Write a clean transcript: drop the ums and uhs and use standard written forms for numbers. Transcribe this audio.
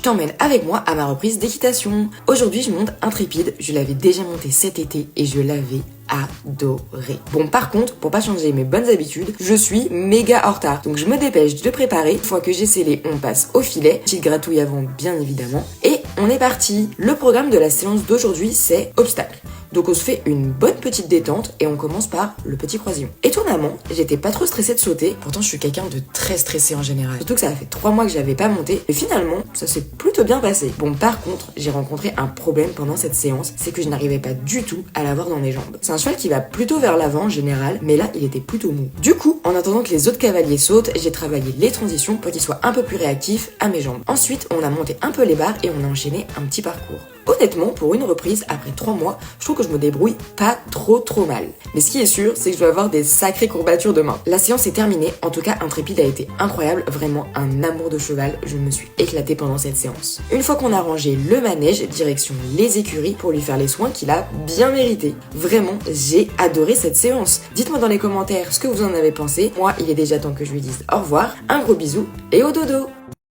t'emmène avec moi à ma reprise d'équitation. Aujourd'hui, je monte Intrépide, je l'avais déjà monté cet été et je l'avais adoré. Bon, par contre, pour pas changer mes bonnes habitudes, je suis méga en retard. Donc je me dépêche de préparer. Une fois que j'ai scellé, on passe au filet. Petite gratouille avant, bien évidemment. Et on est parti. Le programme de la séance d'aujourd'hui, c'est obstacle. Donc on se fait une bonne petite détente et on commence par le petit croisillon. Étonnamment, j'étais pas trop stressée de sauter, pourtant je suis quelqu'un de très stressé en général. Surtout que ça fait 3 mois que j'avais pas monté, et finalement, ça s'est plutôt bien passé. Bon, par contre, j'ai rencontré un problème pendant cette séance, c'est que je n'arrivais pas du tout à l'avoir dans mes jambes. C'est un cheval qui va plutôt vers l'avant en général, mais là, il était plutôt mou. Du coup, en attendant que les autres cavaliers sautent, j'ai travaillé les transitions pour qu'ils soient un peu plus réactifs à mes jambes. Ensuite, on a monté un peu les barres et on a enchaîné un petit parcours. Honnêtement, pour une reprise, après 3 mois, je trouve que je me débrouille pas trop mal. Mais ce qui est sûr, c'est que je vais avoir des sacrées courbatures demain. La séance est terminée, en tout cas Intrépide a été incroyable, vraiment un amour de cheval, je me suis éclatée pendant cette séance. Une fois qu'on a rangé le manège, direction les écuries pour lui faire les soins qu'il a bien mérités. Vraiment, j'ai adoré cette séance. Dites-moi dans les commentaires ce que vous en avez pensé. Moi, il est déjà temps que je lui dise au revoir, un gros bisou et au dodo.